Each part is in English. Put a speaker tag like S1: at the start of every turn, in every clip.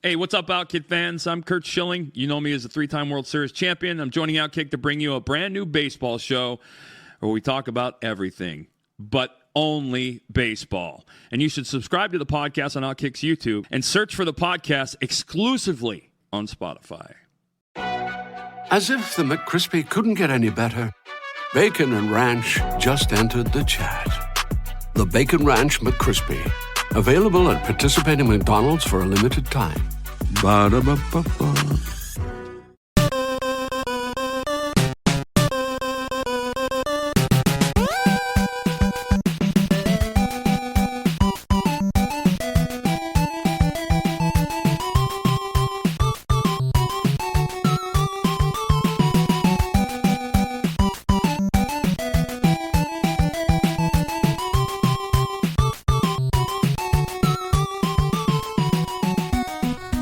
S1: Hey, what's up, Outkick fans? I'm Kurt Schilling. You know me as a three-time World Series champion. I'm joining Outkick to bring you a brand new baseball show where we talk about everything, but only baseball. And you should subscribe to the podcast on Outkick's YouTube and search for the podcast exclusively on Spotify.
S2: As if the McCrispy couldn't get any better, Bacon and Ranch just entered the chat. The Bacon Ranch McCrispy, available at participating McDonald's for a limited time. Ba-da-ba-ba-ba.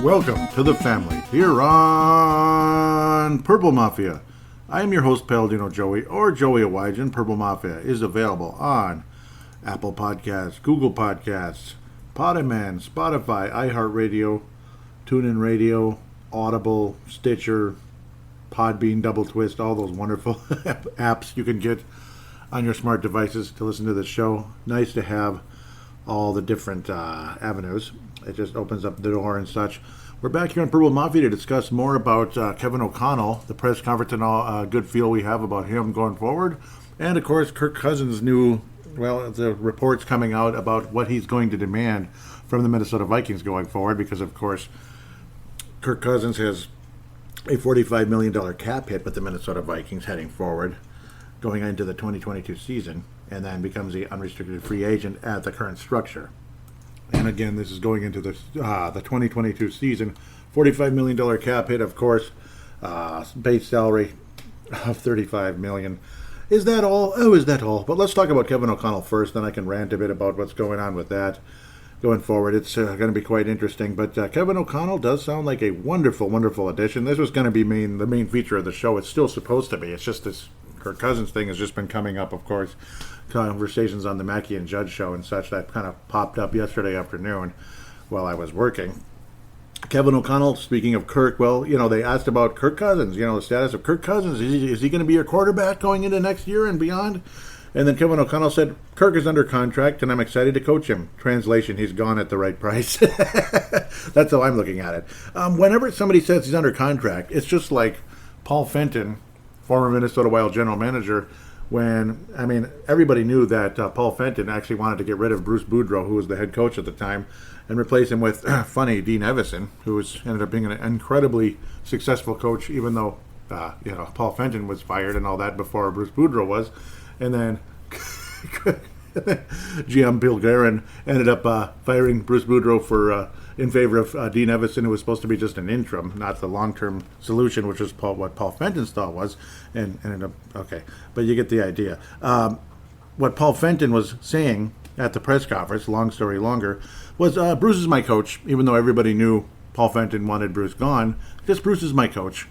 S3: Welcome to the family here on Purple Mafia. I am your host, Paladino Joey, or Joey Awajan. Purple Mafia is available on Apple Podcasts, Google Podcasts, Podaman, Spotify, iHeartRadio, TuneIn Radio, Audible, Stitcher, Podbean, Double Twist, all those wonderful apps you can get on your smart devices to listen to the show. Nice to have all the different avenues. It just opens up the door and such. We're back here on Purple Mafia to discuss more about Kevin O'Connell, the press conference and all good feel we have about him going forward. And, of course, Kirk Cousins' the reports coming out about what he's going to demand from the Minnesota Vikings going forward because, of course, Kirk Cousins has a $45 million cap hit with the Minnesota Vikings heading forward, going into the 2022 season, and then becomes the unrestricted free agent at the current structure. And again, this is going into the 2022 season. $45 million cap hit, of course. Base salary of $35 million. Is that all? Oh, is that all? But let's talk about Kevin O'Connell first, then I can rant a bit about what's going on with that going forward. It's going to be quite interesting. But Kevin O'Connell does sound like a wonderful, wonderful addition. This was going to be the main feature of the show. It's still supposed to be. It's just this Kirk Cousins thing has just been coming up, of course. Conversations on the Mackey and Judd show and such that kind of popped up yesterday afternoon while I was working. Kevin O'Connell, speaking of Kirk, they asked about Kirk Cousins, the status of Kirk Cousins. Is he going to be your quarterback going into next year and beyond? And then Kevin O'Connell said, Kirk is under contract and I'm excited to coach him. Translation, he's gone at the right price. That's how I'm looking at it. Whenever somebody says he's under contract, it's just like Paul Fenton, former Minnesota Wild general manager, everybody knew that Paul Fenton actually wanted to get rid of Bruce Boudreau, who was the head coach at the time, and replace him with funny Dean Evison, who ended up being an incredibly successful coach, even though Paul Fenton was fired and all that before Bruce Boudreau was. And then GM Bill Guerin ended up firing Bruce Boudreau in favor of Dean Evison, who was supposed to be just an interim, not the long-term solution, which was what Paul Fenton's thought was. And ended up, okay, but you get the idea. What Paul Fenton was saying at the press conference, long story longer, was Bruce is my coach, even though everybody knew Paul Fenton wanted Bruce gone. Just Bruce is my coach.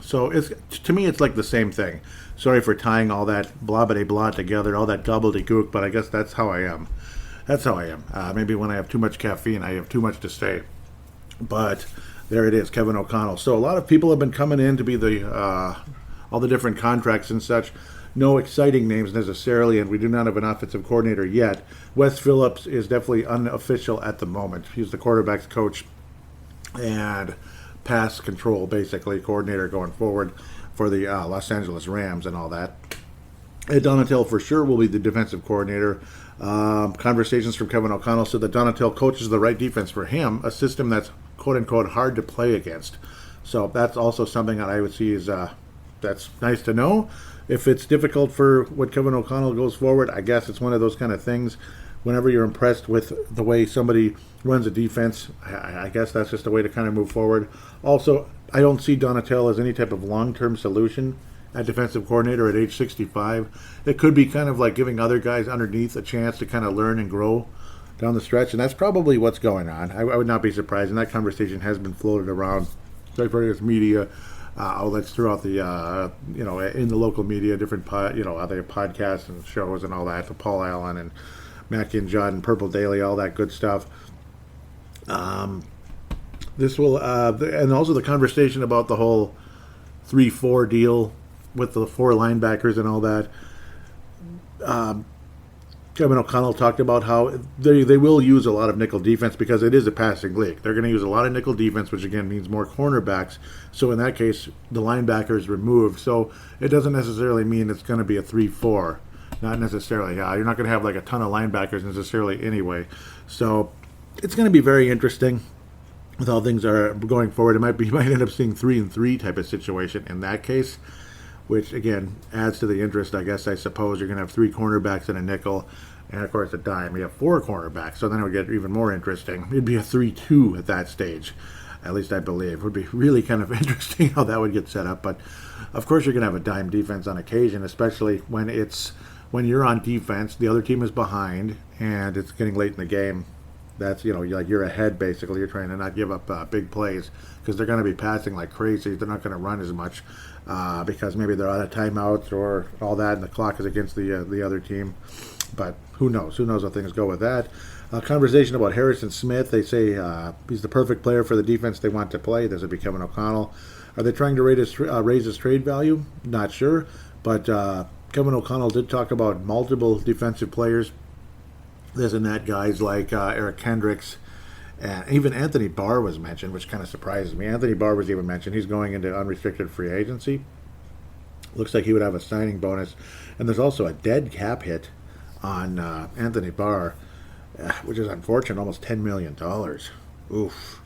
S3: So to me, it's like the same thing. Sorry for tying all that blah-blah-blah together, all that gobbledygook, but I guess that's how I am. That's how I am. Maybe when I have too much caffeine, I have too much to say. But there it is, Kevin O'Connell. So a lot of people have been coming in to be all the different contracts and such. No exciting names necessarily, and we do not have an offensive coordinator yet. Wes Phillips is definitely unofficial at the moment. He's the quarterback's coach and pass control, basically, coordinator going forward for the Los Angeles Rams and all that. Ed Donatel for sure will be the defensive coordinator. Conversations from Kevin O'Connell said that Donatel coaches the right defense for him, a system that's quote-unquote hard to play against. So that's also something that I would see is that's nice to know. If it's difficult for what Kevin O'Connell goes forward, I guess it's one of those kind of things. Whenever you're impressed with the way somebody runs a defense, I guess that's just a way to kind of move forward. Also, I don't see Donatel as any type of long-term solution at defensive coordinator at age 65. It could be kind of like giving other guys underneath a chance to kind of learn and grow down the stretch, and that's probably what's going on. I would not be surprised, and that conversation has been floated around various media outlets throughout the, in the local media, different, other podcasts and shows and all that, to Paul Allen and Mackey and Judd and Purple Daily, all that good stuff. This will, and also the conversation about the whole 3-4 deal with the 4 linebackers and all that. Kevin O'Connell talked about how they will use a lot of nickel defense because it is a passing league. They're going to use a lot of nickel defense, which again means more cornerbacks. So in that case, the linebacker is removed. So it doesn't necessarily mean it's going to be a 3-4. Not necessarily. Yeah, you're not going to have like a ton of linebackers necessarily anyway. So it's going to be very interesting with how things are going forward. You might end up seeing 3-3 type of situation in that case, which again adds to the interest, I guess. I suppose you're going to have 3 cornerbacks and a nickel, and of course a dime. You have 4 cornerbacks, so then it would get even more interesting. It'd be a 3-2 at that stage, at least I believe. It would be really kind of interesting how that would get set up. But of course you're going to have a dime defense on occasion, especially when you're on defense, the other team is behind, and it's getting late in the game. That's, you're ahead basically. You're trying to not give up big plays because they're going to be passing like crazy. They're not going to run as much because maybe they're out of timeouts or all that, and the clock is against the other team. But who knows? Who knows how things go with that? Conversation about Harrison Smith. They say he's the perfect player for the defense they want to play. This would be Kevin O'Connell. Are they trying to raise his trade value? Not sure. But Kevin O'Connell did talk about multiple defensive players. This and that, guys like Eric Kendricks, and even Anthony Barr was mentioned, which kind of surprises me. Anthony Barr was even mentioned. He's going into unrestricted free agency. Looks like he would have a signing bonus. And there's also a dead cap hit on Anthony Barr, which is unfortunate, almost $10 million. Oof.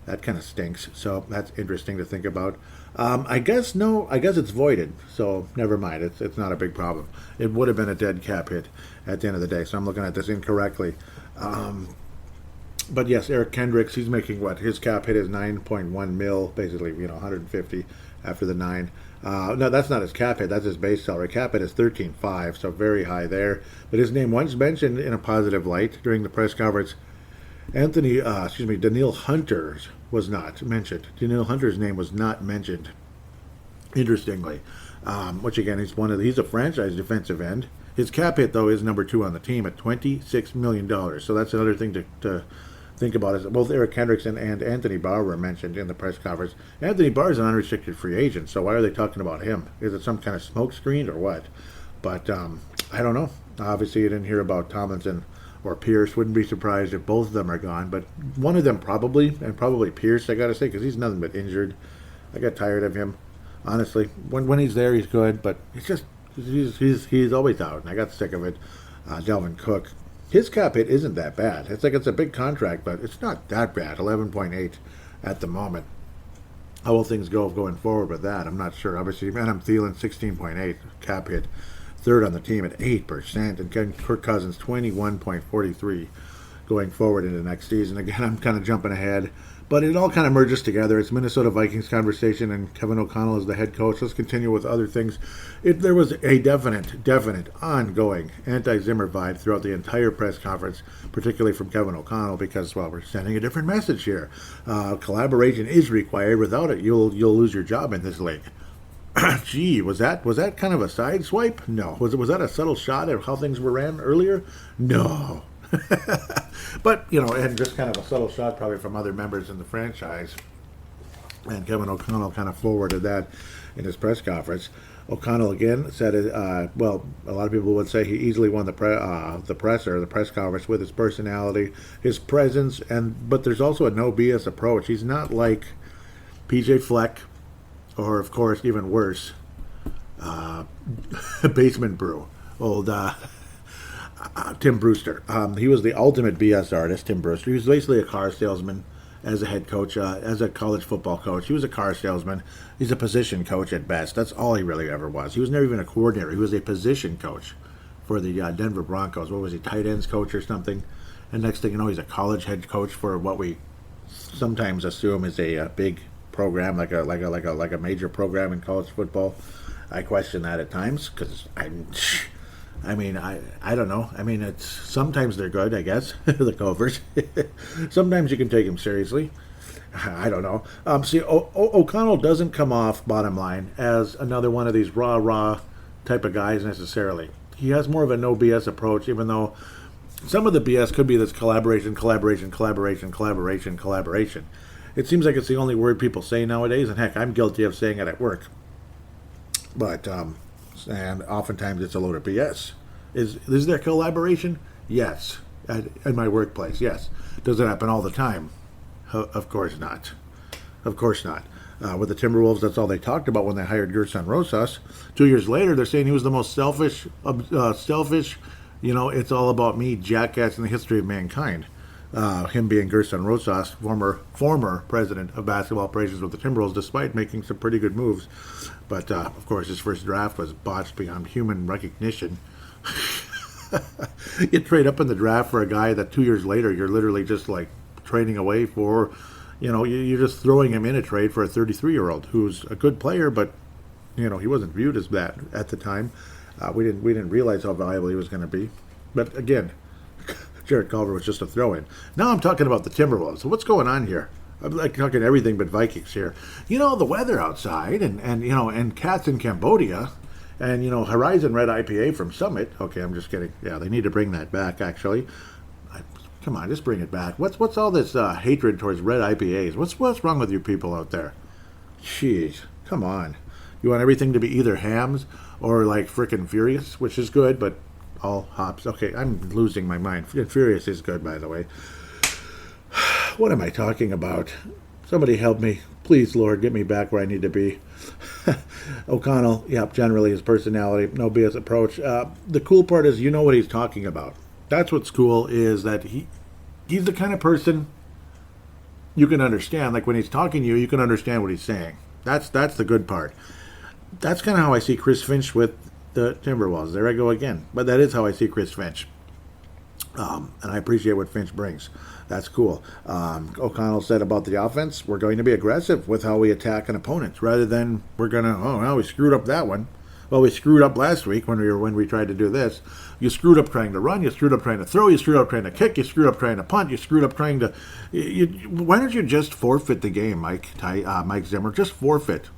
S3: That kind of stinks. So that's interesting to think about. I guess it's voided, so never mind. It's not a big problem. It would have been a dead cap hit at the end of the day, so I'm looking at this incorrectly. But yes, Eric Kendricks, he's making what? His cap hit is 9.1 mil, basically, 150 after the 9. No, that's not his cap hit. That's his base salary. Cap hit is 13.5, so very high there. But his name was mentioned in a positive light during the press conference. Daniil Hunter's was not mentioned. Daniil Hunter's name was not mentioned, interestingly. Which again, he's a franchise defensive end. His cap hit, though, is number 2 on the team at $26 million. So that's another thing to think about, is that both Eric Kendricks and Anthony Barr were mentioned in the press conference. Anthony Barr is an unrestricted free agent, so why are they talking about him? Is it some kind of smoke screen or what? But I don't know. Obviously, you didn't hear about Tomlinson or Pierce. Wouldn't be surprised if both of them are gone, but one of them probably, and probably Pierce, I gotta say, because he's nothing but injured. I got tired of him, honestly. When he's there, he's good, but it's just he's always out, and I got sick of it. Delvin Cook, his cap hit isn't that bad. It's a big contract, but it's not that bad. 11.8 at the moment. How will things go going forward with that? I'm not sure. Obviously, Adam Thielen, 16.8 cap hit. Third on the team at 8%, and Kirk Cousins 21.43 going forward into next season. Again, I'm kind of jumping ahead, but it all kind of merges together. It's Minnesota Vikings conversation, and Kevin O'Connell is the head coach. Let's continue with other things. There was a definite, ongoing anti-Zimmer vibe throughout the entire press conference, particularly from Kevin O'Connell, because, well, we're sending a different message here. Collaboration is required. Without it, you'll lose your job in this league. Gee, was that kind of a side swipe? No. Was that a subtle shot at how things were ran earlier? No. But, and just kind of a subtle shot probably from other members in the franchise. And Kevin O'Connell kind of forwarded that in his press conference. O'Connell again said, a lot of people would say he easily won the press conference with his personality, his presence, but there's also a no BS approach. He's not like PJ Fleck, or, of course, even worse, Basement Brew, old Tim Brewster. He was the ultimate BS artist, Tim Brewster. He was basically a car salesman as a head coach, as a college football coach. He was a car salesman. He's a position coach at best. That's all he really ever was. He was never even a coordinator. He was a position coach for the Denver Broncos. What was he, tight ends coach or something? And next thing you know, he's a college head coach for what we sometimes assume is a big program, like a major program in college football. I question that at times because I don't know. I mean, it's sometimes they're good, I guess, the Gophers. Sometimes you can take them seriously. I don't know. O'Connell doesn't come off, bottom line, as another one of these rah type of guys necessarily. He has more of a no BS approach, even though some of the BS could be this collaboration. It seems like it's the only word people say nowadays, and heck, I'm guilty of saying it at work. But, and oftentimes it's a load of BS. Is there collaboration? Yes. At my workplace, yes. Does it happen all the time? Of course not. Of course not. With the Timberwolves, that's all they talked about when they hired Gerson Rosas. 2 years later, they're saying he was the most selfish, it's all about me, jackass in the history of mankind. Him being Gerson Rosas, former president of basketball operations with the Timberwolves, despite making some pretty good moves. But, of course, his first draft was botched beyond human recognition. You trade up in the draft for a guy that 2 years later you're literally just like trading away for, you're just throwing him in a trade for a 33-year-old who's a good player, but he wasn't viewed as that at the time. We didn't realize how valuable he was going to be. But again, Jared Culver was just a throw-in. Now I'm talking about the Timberwolves. So what's going on here? I'm like talking everything but Vikings here. The weather outside and cats in Cambodia. And, Horizon Red IPA from Summit. Okay, I'm just kidding. Yeah, they need to bring that back, actually. Come on, just bring it back. What's all this hatred towards red IPAs? What's wrong with you people out there? Jeez, come on. You want everything to be either hams or, like, frickin' Furious, which is good, but all hops. Okay, I'm losing my mind. Furious is good, by the way. What am I talking about? Somebody help me. Please, Lord, get me back where I need to be. O'Connell, generally his personality, no BS approach. The cool part is what he's talking about. That's what's cool, is that he's the kind of person you can understand. Like when he's talking to you, you can understand what he's saying. That's the good part. That's kind of how I see Chris Finch with the Timberwolves. There I go again. But that is how I see Chris Finch. And I appreciate what Finch brings. That's cool. O'Connell said about the offense, we're going to be aggressive with how we attack an opponent, rather than we're going to, we screwed up that one. Well, we screwed up last week when we tried to do this. You screwed up trying to run. You screwed up trying to throw. You screwed up trying to kick. You screwed up trying to punt. You screwed up trying to... why don't you just forfeit the game, Mike Zimmer? Just forfeit.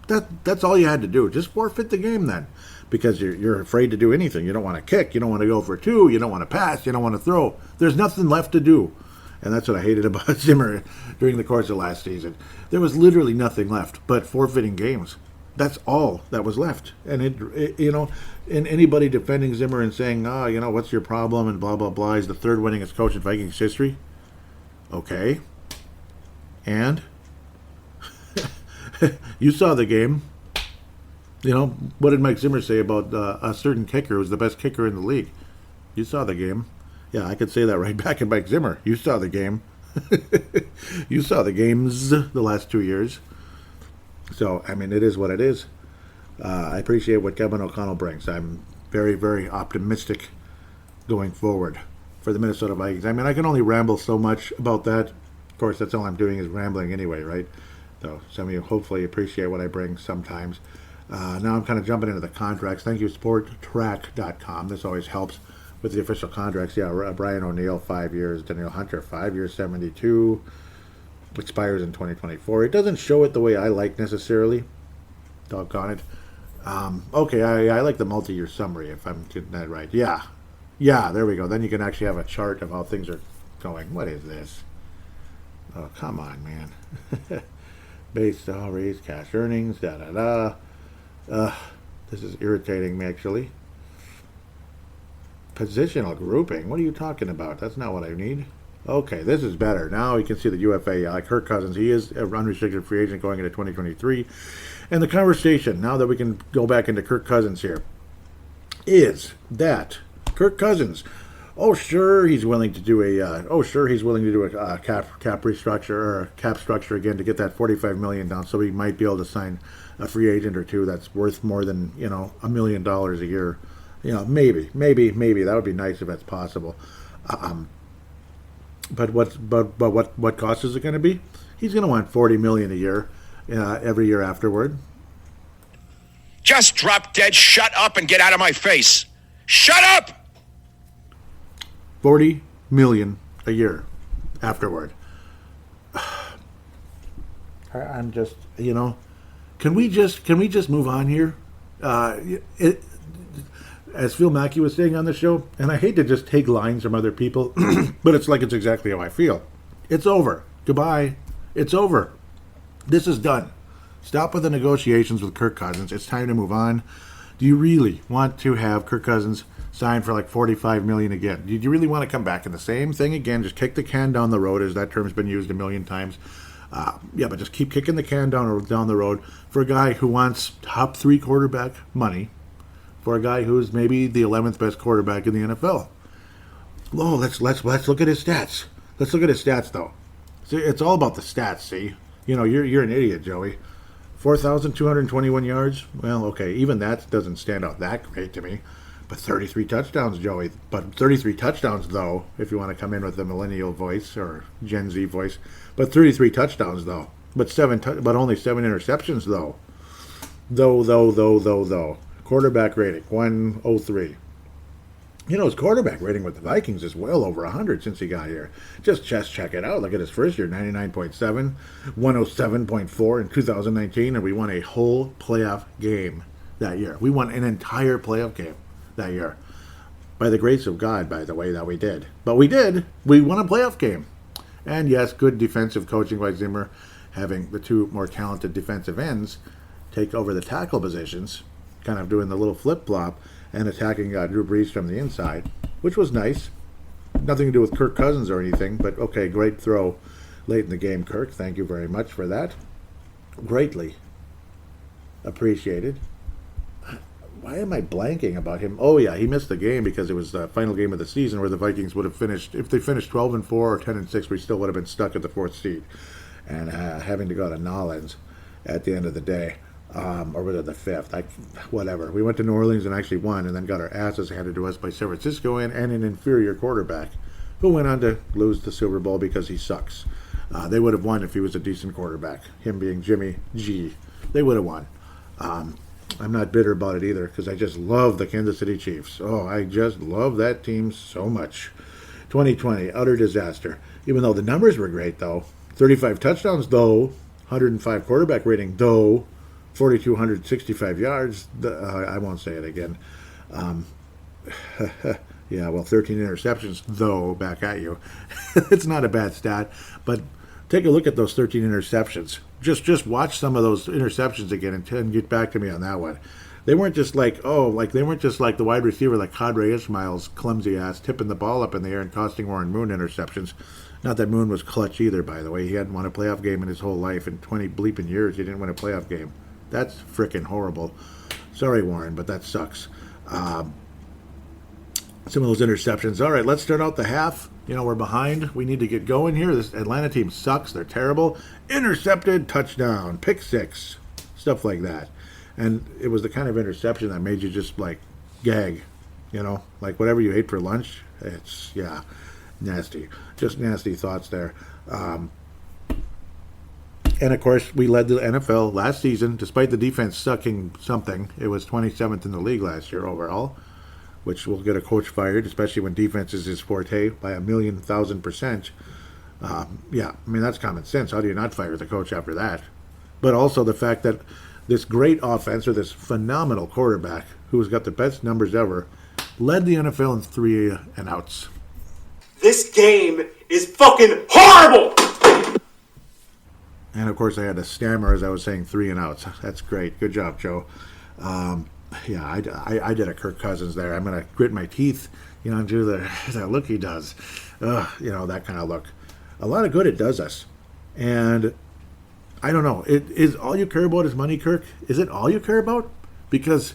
S3: That's all you had to do. Just forfeit the game then. Because you're afraid to do anything. You don't want to kick. You don't want to go for two. You don't want to pass. You don't want to throw. There's nothing left to do. And that's what I hated about Zimmer during the course of last season. There was literally nothing left but forfeiting games. That's all that was left. And and anybody defending Zimmer and saying, what's your problem and blah, blah, blah, he's the third winningest coach in Vikings history. Okay. And you saw the game. What did Mike Zimmer say about a certain kicker who's the best kicker in the league? You saw the game. Yeah, I could say that right back at Mike Zimmer. You saw the game. You saw the games the last 2 years. So, it is what it is. I appreciate what Kevin O'Connell brings. I'm very, very optimistic going forward for the Minnesota Vikings. I can only ramble so much about that. Of course, that's all I'm doing is rambling anyway, right? So some of you hopefully appreciate what I bring sometimes. Now I'm kind of jumping into the contracts. Thank you, sporttrack.com. This always helps with the official contracts. Yeah, Brian O'Neill, 5 years. Daniel Hunter, 5 years, 72. Expires in 2024. It doesn't show it the way I like necessarily. Doggone it. Okay, I like the multi-year summary, if I'm getting that right. Yeah, there we go. Then you can actually have a chart of how things are going. What is this? Oh, come on, man. Base salaries, cash earnings, da-da-da. This is irritating me, actually. Positional grouping. What are you talking about? That's not what I need. Okay, this is better. Now you can see the UFA. Kirk Cousins, he is an unrestricted free agent going into 2023. And the conversation, now that we can go back into Kirk Cousins here, is that Kirk Cousins, he's willing to do a cap restructure or a cap structure again to get that $45 million down, so he might be able to sign a free agent or two that's worth more than $1 million a year. Maybe that would be nice if that's possible. But what cost is it going to be? He's going to want $40 million a year, every year afterward.
S4: Just drop dead, shut up, and get out of my face. Shut up!
S3: $40 million a year afterward. I'm just, can we just move on here? As Phil Mackey was saying on the show, and I hate to just take lines from other people, but it's exactly how I feel. It's over. Goodbye. It's over. This is done. Stop with the negotiations with Kirk Cousins. It's time to move on. Do you really want to have Kirk Cousins sign for like $45 million again? Do you really want to come back in the same thing again? Just kick the can down the road, as that term's been used a million times. But just keep kicking the can down the road for a guy who wants top 3 quarterback money, for a guy who's maybe the 11th best quarterback in the NFL. Oh, let's look at his stats. Let's look at his stats, though. See, it's all about the stats. See, you're an idiot, Joey. 4,221 yards. Well, okay, even that doesn't stand out that great to me. But 33 touchdowns, Joey. But 33 touchdowns, though, if you want to come in with the millennial voice or Gen Z voice. But 33 touchdowns, though. But only 7 interceptions, though. Though. Quarterback rating, 103. His quarterback rating with the Vikings is well over 100 since he got here. Just check it out. Look at his first year, 99.7, 107.4 in 2019, and we won a whole playoff game that year. We won an entire playoff game that year. By the grace of God, by the way, that we did. But we did. We won a playoff game. And yes, good defensive coaching by Zimmer, having the 2 more talented defensive ends take over the tackle positions, kind of doing the little flip-flop, and attacking Drew Brees from the inside, which was nice. Nothing to do with Kirk Cousins or anything, but okay, great throw late in the game, Kirk. Thank you very much for that. Greatly appreciated. Why am I blanking about him? Oh, yeah, he missed the game because it was the final game of the season where the Vikings would have finished, if they finished 12-4 or 10-6, we still would have been stuck at the 4th seed and having to go to Nolens at the end of the day. Or was it the 5th? Whatever. We went to New Orleans and actually won, and then got our asses handed to us by San Francisco and an inferior quarterback who went on to lose the Super Bowl because he sucks. They would have won if he was a decent quarterback. Him being Jimmy G. They would have won. I'm not bitter about it either because I just love the Kansas City Chiefs. Oh, I just love that team so much. 2020, utter disaster. Even though the numbers were great, though. 35 touchdowns, though. 105 quarterback rating, though. 4,265 yards. I won't say it again. 13 interceptions, though, back at you. It's not a bad stat, but take a look at those 13 interceptions. Just watch some of those interceptions again and get back to me on that one. They weren't just like the wide receiver like Kadre Ishmael's clumsy ass tipping the ball up in the air and costing Warren Moon interceptions. Not that Moon was clutch either, by the way. He hadn't won a playoff game in his whole life. In 20 bleeping years, he didn't win a playoff game. That's freaking horrible. Sorry, Warren, but that sucks. Some of those interceptions. All right, let's start out the half. We're behind. We need to get going here. This Atlanta team sucks. They're terrible. Intercepted, touchdown, pick 6, stuff like that. And it was the kind of interception that made you just, gag. Like whatever you ate for lunch. It's, nasty. Just nasty thoughts there. And, of course, we led the NFL last season, despite the defense sucking something. It was 27th in the league last year overall, which will get a coach fired, especially when defense is his forte by 1,000,000%. That's common sense. How do you not fire the coach after that? But also the fact that this great offense, or this phenomenal quarterback, who's got the best numbers ever, led the NFL in 3 and outs.
S5: This game is fucking horrible!
S3: And, of course, I had to stammer as I was saying 3 and outs. That's great. Good job, Joe. I did a Kirk Cousins there. I'm going to grit my teeth, and do that look he does. That kind of look. A lot of good it does us. And I don't know. Is all you care about is money, Kirk? Is it all you care about? Because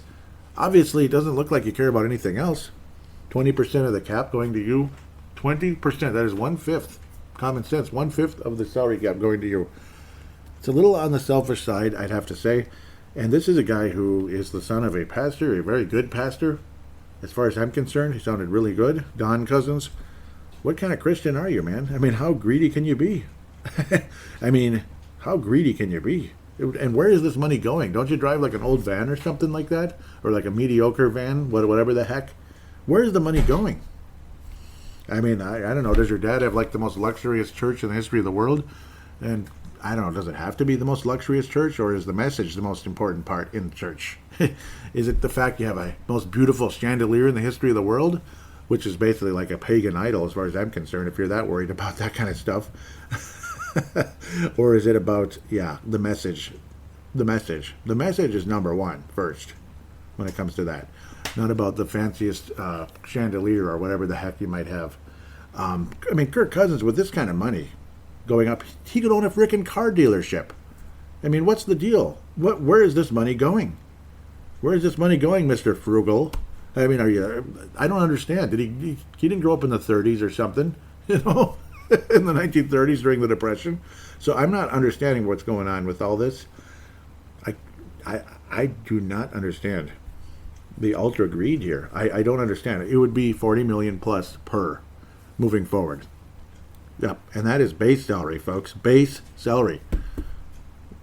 S3: obviously it doesn't look like you care about anything else. 20% of the cap going to you. 20%. That is 1/5. Common sense. 1/5 of the salary cap going to you. It's a little on the selfish side, I'd have to say. And this is a guy who is the son of a pastor, a very good pastor. As far as I'm concerned, he sounded really good. Don Cousins. What kind of Christian are you, man? I mean, how greedy can you be? How greedy can you be? And where is this money going? Don't you drive like an old van or something like that? Or like a mediocre van, whatever the heck? Where is the money going? I don't know. Does your dad have like the most luxurious church in the history of the world? And I don't know, does it have to be the most luxurious church, or is the message the most important part in the church? Is it the fact you have a most beautiful chandelier in the history of the world, which is basically like a pagan idol as far as I'm concerned, if you're that worried about that kind of stuff? Or is it about, the message? The message is number one first when it comes to that. Not about the fanciest chandelier or whatever the heck you might have. Kirk Cousins, with this kind of money going up, he could own a freaking car dealership. What's the deal? Where is this money going? Where is this money going, Mr. Frugal? I don't understand. He didn't grow up in the 30s or something, in the 1930s during the Depression. So I'm not understanding what's going on with all this. I do not understand the ultra greed here. I don't understand it. It would be $40 million plus per moving forward. Yep, and that is base salary, folks. Base salary.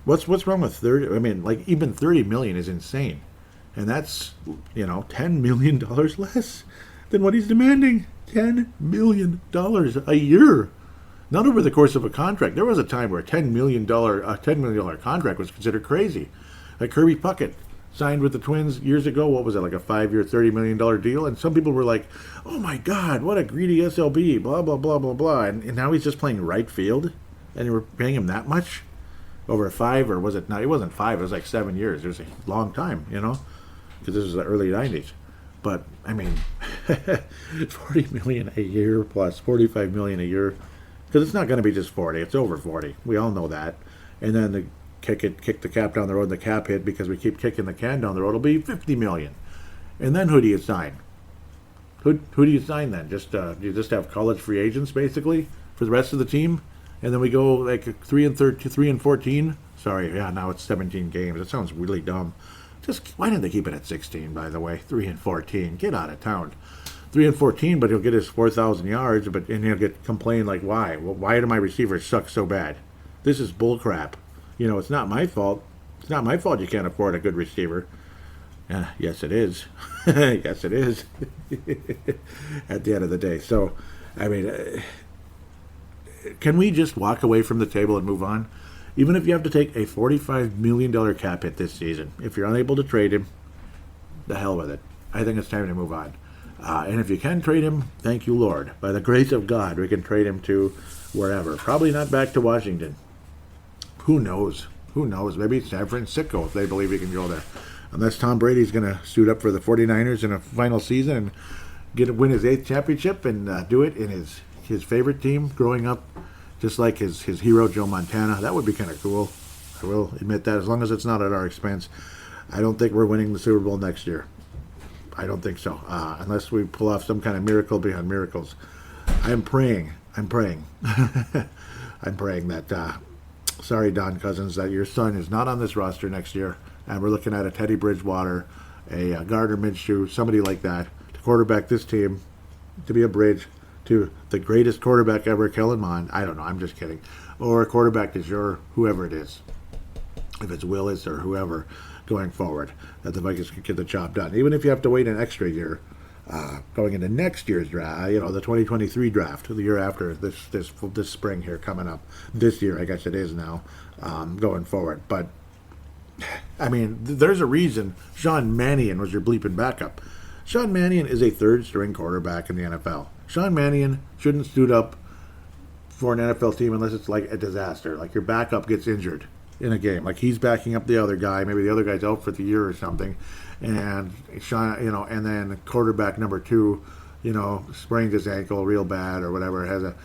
S3: What's wrong with 30? Even 30 million is insane. And that's, $10 million less than what he's demanding. $10 million a year. Not over the course of a contract. There was a time where a $10 million contract was considered crazy. Like Kirby Puckett signed with the Twins years ago. What was it, like a 5-year, $30 million deal? And some people were like, oh my God, what a greedy SLB, blah, blah, blah, blah, blah. And now he's just playing right field? And you were paying him that much? Over 5, or was it not? It wasn't 5, it was like 7 years. It was a long time, because this was the early 90s. But, $40 million a year plus $45 million a year. Because it's not going to be just 40, it's over 40. We all know that. And then the kick the cap down the road, and the cap hit because we keep kicking the can down the road, it'll be $50 million. And then who do you sign? Who do you sign then? You just have college free agents basically for the rest of the team, and then we go like 3 and 14. Sorry, now it's 17 games. It sounds really dumb. Why didn't they keep it at 16? By the way, 3 and 14. Get out of town. 3 and 14, but he'll get his 4,000 yards, and he'll get complained like, why? Well, why do my receivers suck so bad? This is bullcrap. It's not my fault. It's not my fault you can't afford a good receiver. Yes, it is. Yes, it is. At the end of the day. So, can we just walk away from the table and move on? Even if you have to take a $45 million cap hit this season, if you're unable to trade him, the hell with it. I think it's time to move on. And if you can trade him, thank you, Lord. By the grace of God, we can trade him to wherever. Probably not back to Washington. Who knows? Maybe San Francisco if they believe he can go there. Unless Tom Brady's going to suit up for the 49ers in a final season and win his 8th championship and do it in his favorite team growing up, just like his hero Joe Montana. That would be kind of cool. I will admit that, as long as it's not at our expense. I don't think we're winning the Super Bowl next year. I don't think so. Unless we pull off some kind of miracle beyond miracles. I'm praying. I'm praying that... sorry, Don Cousins, that your son is not on this roster next year, and we're looking at a Teddy Bridgewater, a Gardner Minshew, somebody like that, to quarterback this team, to be a bridge to the greatest quarterback ever, Kellen Mond. I don't know, I'm just kidding. Or a quarterback du jour, whoever it is. If it's Willis or whoever going forward, that the Vikings can get the job done. Even if you have to wait an extra year, going into next year's draft, the 2023 draft, the year after this spring here coming up, this year I guess it is now, going forward. But there's a reason Sean Mannion was your bleeping backup. Sean Mannion is a third-string quarterback in the NFL. Sean Mannion shouldn't suit up for an NFL team unless it's like a disaster, like your backup gets injured in a game, like he's backing up the other guy, maybe the other guy's out for the year or something, and Sean, and then quarterback number 2, sprains his ankle real bad or whatever, has a,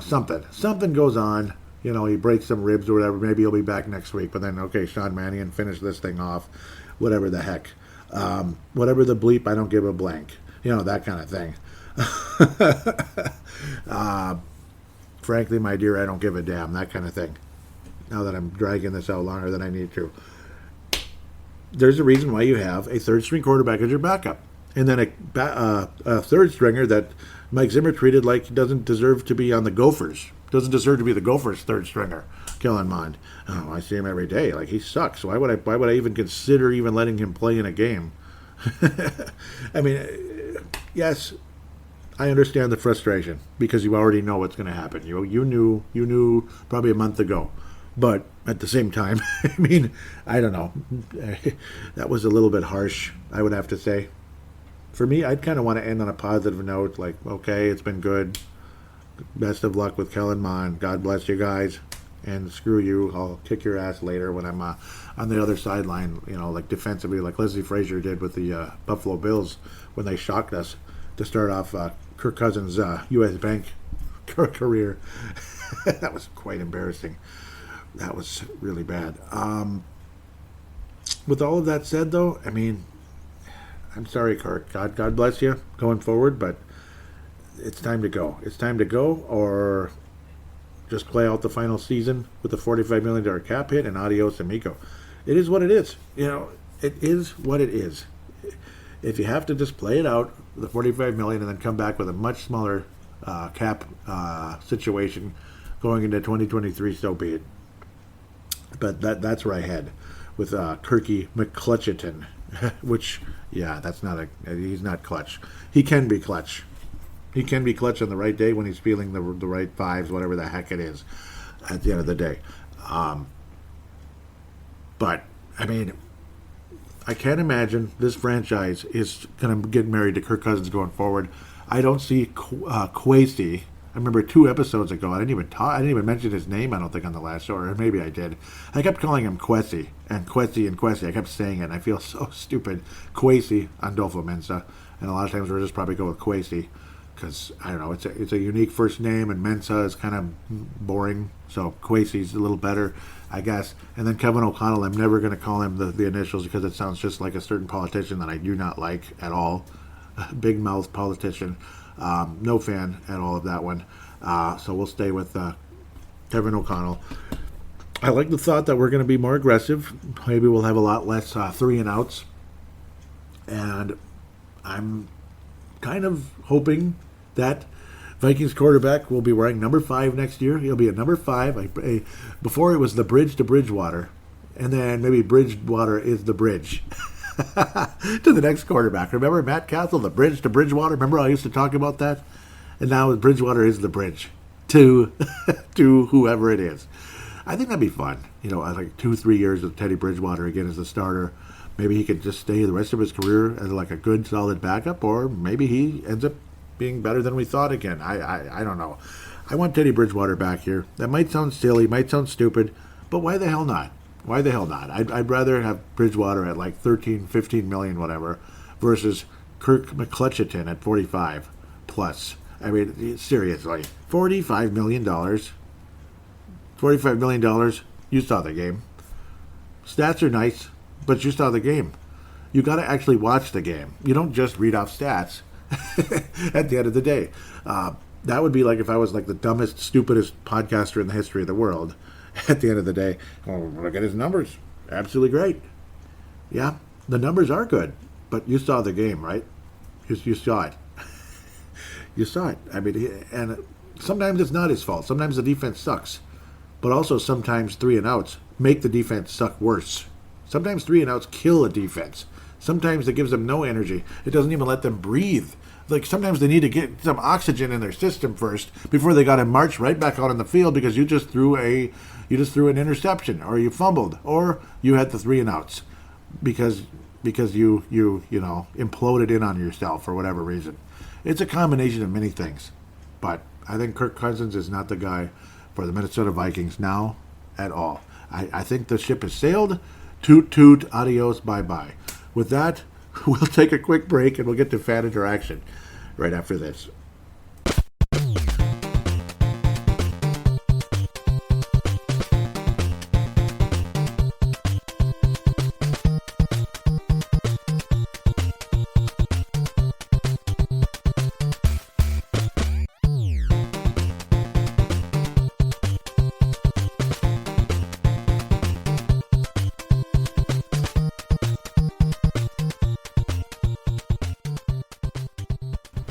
S3: something goes on, he breaks some ribs or whatever, maybe he'll be back next week, but then, okay, Sean Mannion, finish this thing off, whatever the heck, whatever the bleep, I don't give a blank, that kind of thing. Frankly, my dear, I don't give a damn, that kind of thing. Now that I'm dragging this out longer than I need to. There's a reason why you have a third-string quarterback as your backup. And then a third-stringer that Mike Zimmer treated like he doesn't deserve to be on the Gophers. Doesn't deserve to be the Gophers' third-stringer, Kellen Mond. Oh, I see him every day. Like, he sucks. Why would I even consider even letting him play in a game? Yes, I understand the frustration because you already know what's going to happen. You knew probably a month ago. But at the same time, I don't know. That was a little bit harsh, I would have to say. For me, I'd kind of want to end on a positive note, like, okay, it's been good. Best of luck with Kellen Mond. God bless you guys. and screw you. I'll kick your ass later when I'm on the other sideline, like defensively, like Leslie Frazier did with the Buffalo Bills when they shocked us to start off Kirk Cousins' U.S. Bank career. That was quite embarrassing. That was really bad. With all of that said, though, I mean, I'm sorry, Kirk. God bless you going forward, but it's time to go. It's time to go, or just play out the final season with a $45 million cap hit and adios amigo. It is what it is. It is what it is. If you have to just play it out, the $45 million, and then come back with a much smaller cap situation going into 2023, so be it. But that's where I head with Kirky McClutcheton, which, yeah, he's not clutch. He can be clutch. He can be clutch on the right day when he's feeling the right fives, whatever the heck it is, at the end of the day. But, I mean, I can't imagine this franchise is going to get married to Kirk Cousins going forward. I don't see Kwesi. I remember 2 episodes ago, I didn't even mention his name, I don't think, on the last show, or maybe I did. I kept calling him Kwesi, and Kwesi, and Kwesi. I kept saying it, and I feel so stupid. Kwesi Andolfo Mensa, and a lot of times we'll just probably go with Kwesi, because, I don't know, it's a unique first name, and Mensa is kind of boring, so Kwesi's a little better, I guess. And then Kevin O'Connell, I'm never going to call him the initials, because it sounds just like a certain politician that I do not like at all. Big mouth politician. No fan at all of that one. So we'll stay with Kevin O'Connell. I like the thought that we're going to be more aggressive. Maybe we'll have a lot less 3 and outs. And I'm kind of hoping that Vikings quarterback will be wearing number 5 next year. He'll be a number 5. Before it was the bridge to Bridgewater. And then maybe Bridgewater is the bridge to the next quarterback. Remember Matt Castle, the bridge to Bridgewater? Remember I used to talk about that? And now Bridgewater is the bridge to whoever it is. I think that'd be fun. Like 2-3 years with Teddy Bridgewater again as the starter. Maybe he could just stay the rest of his career as like a good, solid backup, or maybe he ends up being better than we thought again. I don't know. I want Teddy Bridgewater back here. That might sound silly, might sound stupid, but why the hell not? Why the hell not? I'd rather have Bridgewater at like 13, 15 million, whatever, versus Kirk McClutcheton at 45 plus. I mean, seriously, $45 million. $45 million. You saw the game. Stats are nice, but you saw the game. You got to actually watch the game. You don't just read off stats at the end of the day. That would be like if I was like the dumbest, stupidest podcaster in the history of the world. At the end of the day, look at his numbers. Absolutely great. Yeah, the numbers are good, but you saw the game, right? You saw it. You saw it. I mean, and sometimes it's not his fault. Sometimes the defense sucks, but also sometimes 3 and outs make the defense suck worse. Sometimes 3 and outs kill a defense. Sometimes it gives them no energy. It doesn't even let them breathe. Like sometimes they need to get some oxygen in their system first before they got to march right back out on the field because you just threw an interception, or you fumbled, or you had the 3 and outs because you imploded in on yourself for whatever reason. It's a combination of many things, but I think Kirk Cousins is not the guy for the Minnesota Vikings now at all. I think the ship has sailed. Toot toot, adios, bye bye. With that, we'll take a quick break and we'll get to fan interaction right after this.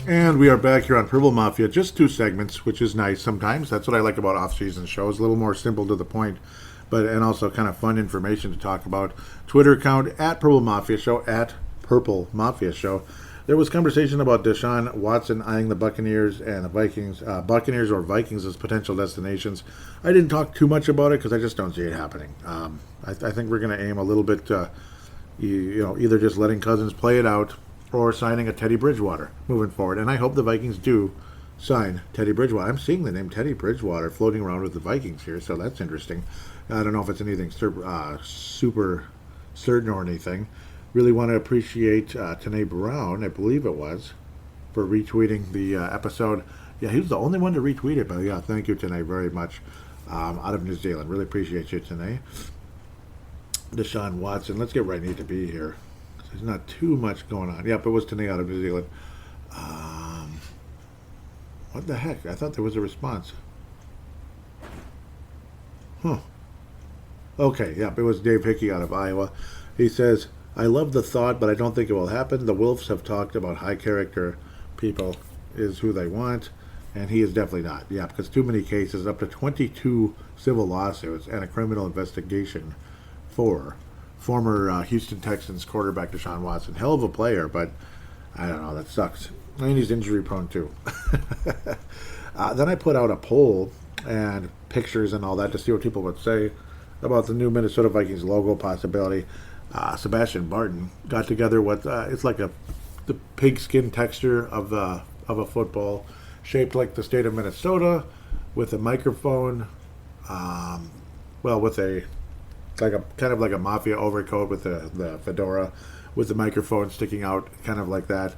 S3: And we are back here on Purple Mafia, just 2 segments, which is nice sometimes. That's what I like about off-season shows, a little more simple to the point, and also kind of fun information to talk about. Twitter account at Purple Mafia Show, at Purple Mafia Show. There was conversation about Deshaun Watson eyeing the Buccaneers and the Vikings, Buccaneers or Vikings as potential destinations. I didn't talk too much about it because I just don't see it happening. I think we're going to aim a little bit, either just letting Cousins play it out or signing a Teddy Bridgewater moving forward. And I hope the Vikings do sign Teddy Bridgewater. I'm seeing the name Teddy Bridgewater floating around with the Vikings here, so that's interesting. I don't know if it's anything super certain or anything. Really want to appreciate Tanae Brown, I believe it was, for retweeting the episode. Yeah, he was the only one to retweet it, but yeah, thank you, Tanae, very much. Out of New Zealand. Really appreciate you, Tanae. Deshaun Watson. Let's get where I need to be here. There's not too much going on. Yep, it was Tanae out of New Zealand. What the heck? I thought there was a response. Huh. Okay, yep, it was Dave Hickey out of Iowa. He says, I love the thought, but I don't think it will happen. The Wolves have talked about high character people is who they want, and he is definitely not. Yeah, because too many cases, up to 22 civil lawsuits and a criminal investigation for former Houston Texans quarterback Deshaun Watson. Hell of a player, but I don't know, that sucks. I mean, he's injury prone too. Then I put out a poll and pictures and all that to see what people would say about the new Minnesota Vikings logo possibility. Sebastian Barton got together with it's like the pigskin texture of a football, shaped like the state of Minnesota, with a microphone. With a kind of like a mafia overcoat with the fedora, with the microphone sticking out, kind of like that.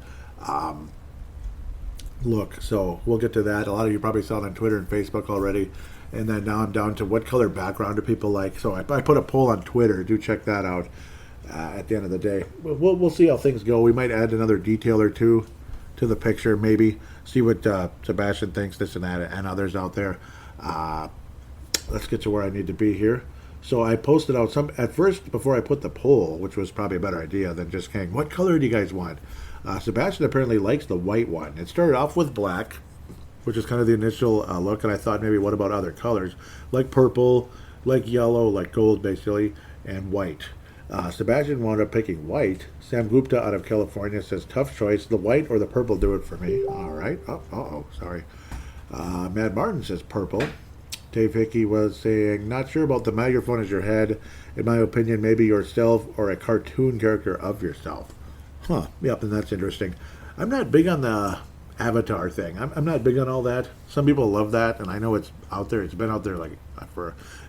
S3: Look, so we'll get to that. A lot of you probably saw it on Twitter and Facebook already. And then now I'm down to what color background do people like. So I put a poll on Twitter. Do check that out at the end of the day. We'll see how things go. We might add another detail or two to the picture, maybe. See what Sebastian thinks, this and that, and others out there. Let's get to where I need to be here. So I posted out some, at first, before I put the poll, which was probably a better idea than just saying, what color do you guys want? Sebastian apparently likes the white one. It started off with black, which is kind of the initial look, and I thought maybe what about other colors, like purple, like yellow, like gold, basically, and white. Sebastian wound up picking white. Sam Gupta out of California says, tough choice, the white or the purple do it for me. All right. Sorry. Matt Martin says purple. Dave Hickey was saying, not sure about the microphone as your head. In my opinion, maybe yourself or a cartoon character of yourself. Huh. Yep, and that's interesting. I'm not big on the avatar thing. I'm not big on all that. Some people love that, and I know it's out there. It's been out there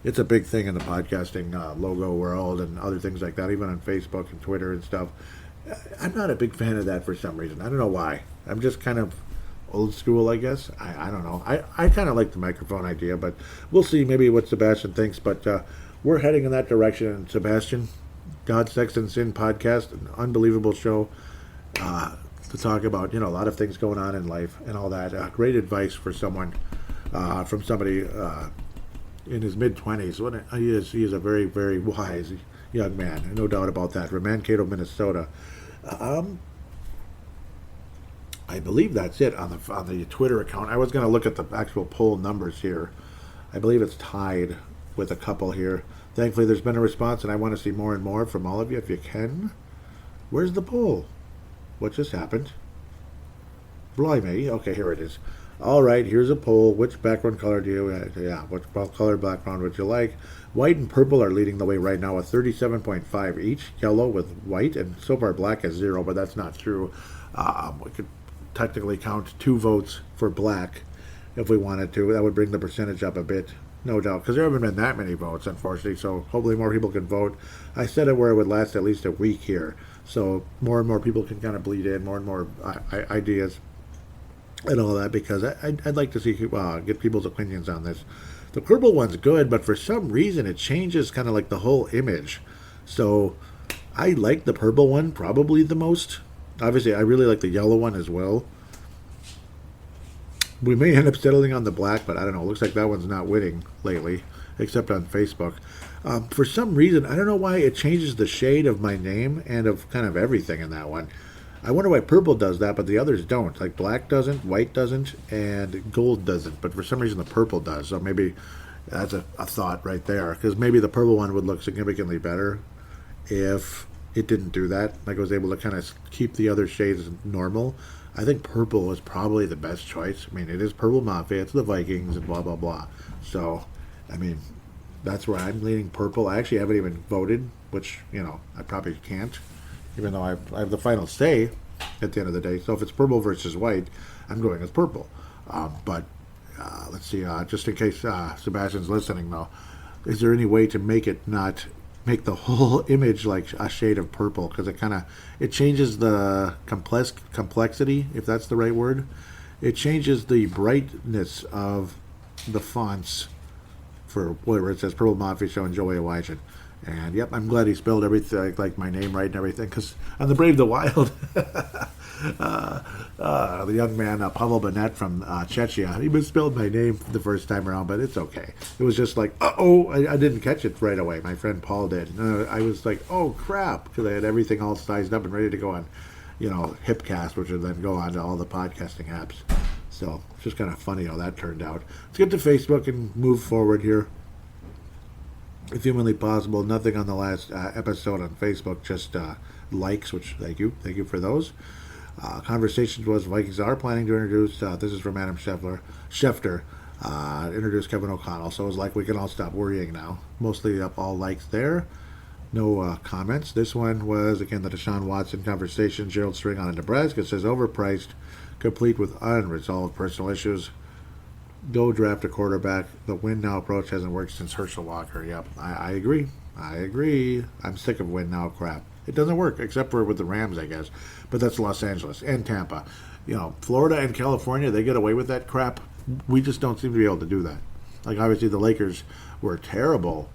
S3: it's a big thing in the podcasting logo world and other things like that, even on Facebook and Twitter and stuff. I'm not a big fan of that for some reason. I don't know why. I'm just kind of old school, I guess. I don't know. I kind of like the microphone idea, but we'll see maybe what Sebastian thinks. But we're heading in that direction. And Sebastian, God, Sex, and Sin podcast, an unbelievable show to talk about, a lot of things going on in life and all that. Great advice for someone, from somebody in his mid-20s. He is a very, very wise young man, no doubt about that. From Mankato, Minnesota. I believe that's it on the Twitter account. I was going to look at the actual poll numbers here. I believe it's tied with a couple here. Thankfully, there's been a response, and I want to see more and more from all of you if you can. Where's the poll? What just happened? Blimey. Okay, here it is. All right, here's a poll. Which background color do you... what color background would you like? White and purple are leading the way right now with 37.5 each. Yellow with white, and so far black is 0, but that's not true. We could technically count 2 votes for black if we wanted to. That would bring the percentage up a bit, no doubt, because there haven't been that many votes, unfortunately, so hopefully more people can vote. I said it where it would last at least a week here, so more and more people can kind of bleed in, more and more ideas and all that, because I'd like to see get people's opinions on this. The purple one's good, but for some reason it changes kind of like the whole image. So I like the purple one probably the most. Obviously, I really like the yellow one as well. We may end up settling on the black, but I don't know. It looks like that one's not winning lately, except on Facebook. For some reason, I don't know why it changes the shade of my name and of kind of everything in that one. I wonder why purple does that, but the others don't. Like black doesn't, white doesn't, and gold doesn't. But for some reason, the purple does. So maybe that's a thought right there. Because maybe the purple one would look significantly better if it didn't do that. Like I was able to kind of keep the other shades normal. I think purple is probably the best choice. I mean, it is Purple Mafia. It's the Vikings and blah, blah, blah. So, I mean, that's where I'm leaning purple. I actually haven't even voted, which, I probably can't, even though I have the final say at the end of the day. So if it's purple versus white, I'm going with purple. But let's see, just in case Sebastian's listening, though, is there any way to make it not make the whole image like a shade of purple? Because it changes the complexity, if that's the right word. It changes the brightness of the fonts for whatever it says, Purple Mafia Show and Joey Awajan. And yep, I'm glad he spelled everything, like my name right and everything, because on the Brave the Wild, the young man, Pavel Bennett from Chechnya, he misspelled my name the first time around, but it's okay. It was just like, I didn't catch it right away. My friend Paul did. I was like, oh, crap, because I had everything all sized up and ready to go on, Hipcast, which would then go on to all the podcasting apps. So it's just kind of funny how that turned out. Let's get to Facebook and move forward here. If humanly possible, nothing on the last episode on Facebook, just likes, which thank you for those. Conversations was Vikings are planning to introduce, this is from Adam Schefter, introduce Kevin O'Connell. So it was like we can all stop worrying now. Mostly up all likes there. No comments. This one was, again, the Deshaun Watson conversation. Gerald String on Nebraska says overpriced, complete with unresolved personal issues. Go draft a quarterback. The win now approach hasn't worked since Herschel Walker. Yep, I agree. I'm sick of win now crap. It doesn't work, except for with the Rams, I guess. But that's Los Angeles and Tampa. Florida and California, they get away with that crap. We just don't seem to be able to do that. Like, obviously, the Lakers were terrible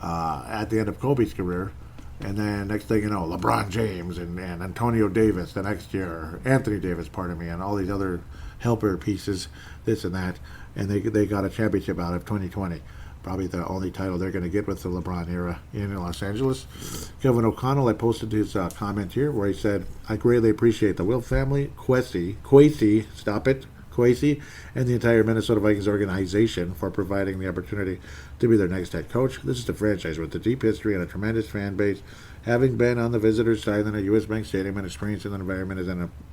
S3: at the end of Kobe's career. And then next thing you know, LeBron James and Antonio Davis the next year, Anthony Davis, pardon me, and all these other helper pieces, this and that. And they got a championship out of 2020. Probably the only title they're going to get with the LeBron era in Los Angeles. Kevin O'Connell, I posted his comment here where he said, I greatly appreciate the Will family, Kwesi, stop it, Kwesi, and the entire Minnesota Vikings organization for providing the opportunity to be their next head coach. This is a franchise with a deep history and a tremendous fan base. Having been on the visitor's side in a U.S. Bank Stadium and experienced in the environment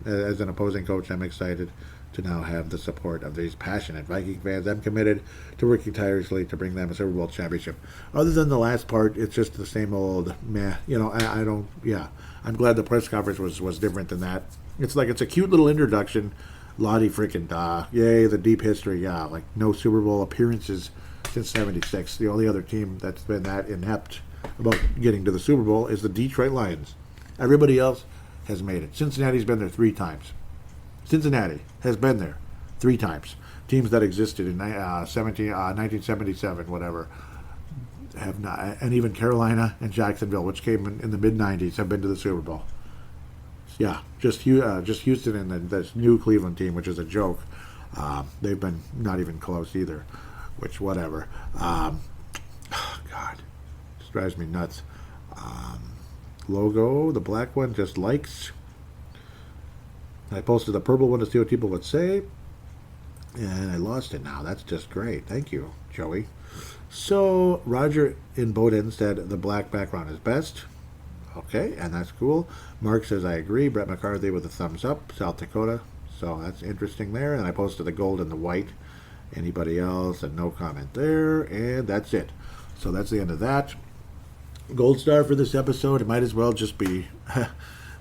S3: as an opposing coach, I'm excited to now have the support of these passionate Viking fans. I'm committed to working tirelessly to bring them a Super Bowl championship. Other than the last part, it's just the same old meh. I don't, yeah. I'm glad the press conference was different than that. It's a cute little introduction. Lottie freaking da. Yay, the deep history, yeah. Like, no Super Bowl appearances since 76. The only other team that's been that inept about getting to the Super Bowl is the Detroit Lions. Everybody else has made it. Cincinnati's been there 3 times. Cincinnati has been there 3 times. Teams that existed in 1977, whatever, have not. And even Carolina and Jacksonville, which came in the mid-90s, have been to the Super Bowl. Yeah, just Houston and this new Cleveland team, which is a joke. They've been not even close either, which whatever. God, this drives me nuts. Logo, the black one, just likes. I posted the purple one to see what people would say, and I lost it now. That's just great. Thank you, Joey. So, Roger in Bowden said the black background is best. Okay, and that's cool. Mark says, I agree. Brett McCarthy with a thumbs up. South Dakota. So, that's interesting there. And I posted the gold and the white. Anybody else? And no comment there. And that's it. So, that's the end of that. Gold star for this episode. It might as well just be,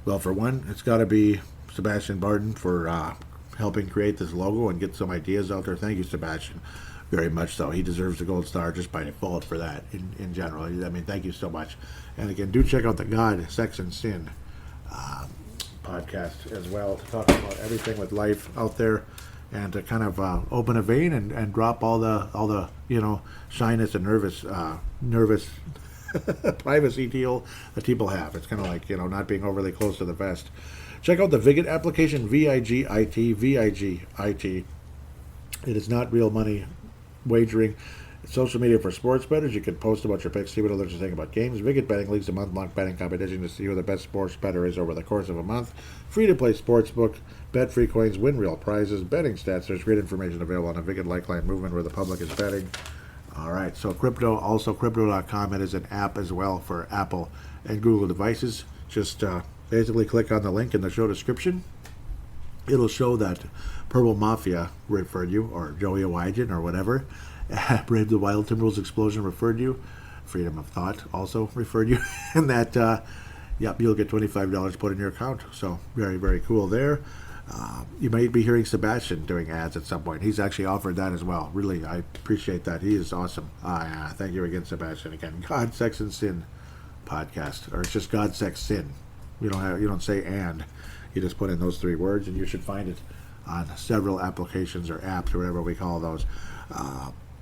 S3: well, for one, it's got to be Sebastian Barden for helping create this logo and get some ideas out there. Thank you, Sebastian, very much so. He deserves the gold star just by default for that in general. I mean, thank you so much. And again, do check out the God, Sex, and Sin podcast as well to talk about everything with life out there and to kind of open a vein and drop all the shyness and nervous privacy deal that people have. It's kind of like not being overly close to the vest. Check out the Vig It application, Vigit, Vigit. It is not real money wagering. It's social media for sports bettors. You can post about your picks, see what others are saying about games. Vig It Betting leads a month-long betting competition to see who the best sports bettor is over the course of a month. Free-to-play sportsbook, bet free coins, win real prizes, betting stats. There's great information available on a Vig It like-line movement where the public is betting. All right, so crypto, also crypto.com. It is an app as well for Apple and Google devices. Just basically click on the link in the show description. It'll show that Purple Mafia referred you, or Joey Awajan, or whatever. Brave the Wild Timberwolves Explosion referred you. Freedom of Thought also referred you. And that, you'll get $25 put in your account. So very, very cool there. You might be hearing Sebastian doing ads at some point. He's actually offered that as well. Really, I appreciate that. He is awesome. Thank you again, Sebastian. Again, God, Sex, and Sin podcast, or it's just God, Sex, Sin. You don't say and. You just put in those 3 words, and you should find it on several applications or apps or whatever we call those.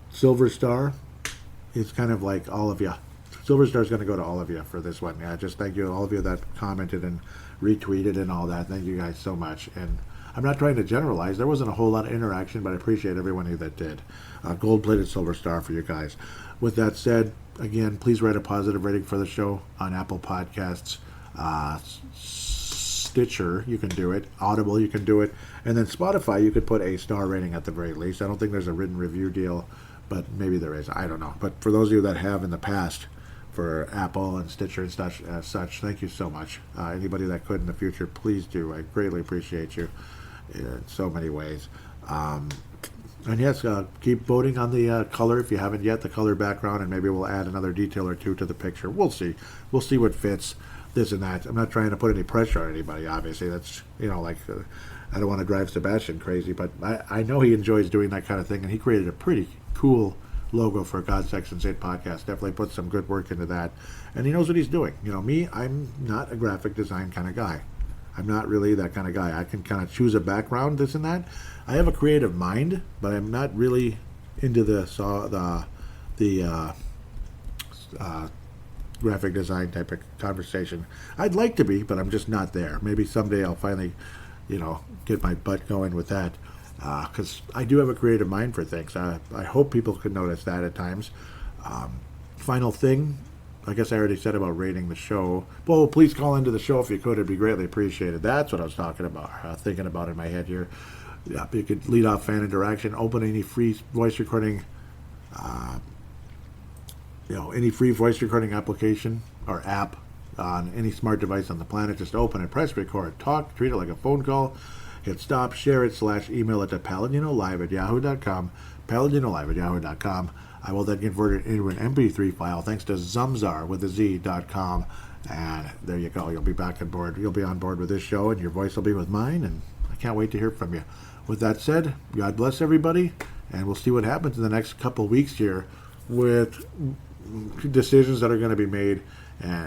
S3: Silver Star is kind of like all of you. Silver Star is going to go to all of you for this one. Just thank you to all of you that commented and retweeted and all that. Thank you guys so much. And I'm not trying to generalize. There wasn't a whole lot of interaction, but I appreciate everyone that did. Gold-plated Silver Star for you guys. With that said, again, please write a positive rating for the show on Apple Podcasts, Stitcher, you can do it. Audible, you can do it. And then Spotify, you could put a star rating at the very least. I don't think there's a written review deal, but maybe there is. I don't know. But for those of you that have in the past for Apple and Stitcher and such, thank you so much. Anybody that could in the future, please do. I greatly appreciate you in so many ways. And yes, keep voting on the color if you haven't yet, the color background, and maybe we'll add another detail or 2 to the picture. We'll see. We'll see what fits. This and that. I'm not trying to put any pressure on anybody, obviously. That's, I don't want to drive Sebastian crazy, but I know he enjoys doing that kind of thing, and he created a pretty cool logo for God, Sex, and Sin podcast. Definitely put some good work into that, and he knows what he's doing. Me, I'm not a graphic design kind of guy. I'm not really that kind of guy. I can kind of choose a background, this and that. I have a creative mind, but I'm not really into the graphic design type of conversation. I'd like to be, but I'm just not there. Maybe someday I'll finally, get my butt going with that, because I do have a creative mind for things. I hope people could notice that at times. Final thing, I guess I already said about rating the show. Well, please call into the show if you could. It'd be greatly appreciated. That's what I was talking about, thinking about in my head here. Yeah, you could lead off fan interaction, open any free voice recording any free voice recording application or app on any smart device on the planet. Just open it, press record, talk, treat it like a phone call, hit stop, share it, /email it to paladinolive@yahoo.com, paladinolive@yahoo.com. I will then convert it into an MP3 file thanks to Zumzar with a Z.com. And there you go. You'll be back on board. You'll be on board with this show, and your voice will be with mine, and I can't wait to hear from you. With that said, God bless everybody, and we'll see what happens in the next couple weeks here with decisions that are going to be made,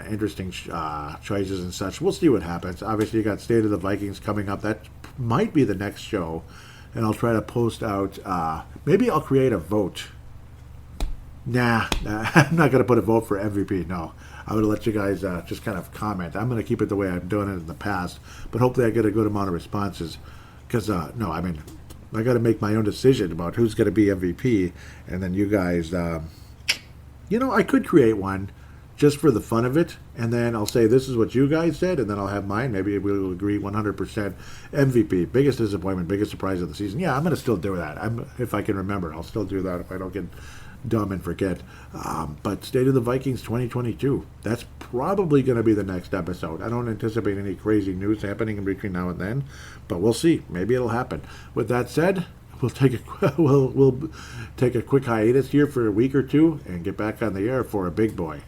S3: interesting choices and such. We'll see what happens. Obviously, you got State of the Vikings coming up. That might be the next show, and I'll try to post out. Maybe I'll create a vote. Nah, I'm not going to put a vote for MVP. No, I would let you guys just kind of comment. I'm going to keep it the way I've done it in the past, but hopefully I get a good amount of responses. Because I got to make my own decision about who's going to be MVP, and then you guys. I could create one just for the fun of it, and then I'll say this is what you guys said, and then I'll have mine. Maybe we'll agree 100% MVP. Biggest disappointment, biggest surprise of the season. Yeah, I'm going to still do that. If I can remember, I'll still do that if I don't get dumb and forget. But State of the Vikings 2022, that's probably going to be the next episode. I don't anticipate any crazy news happening in between now and then, but we'll see. Maybe it'll happen. With that said, we'll take a quick hiatus here for a week or 2 and get back on the air for a big boy.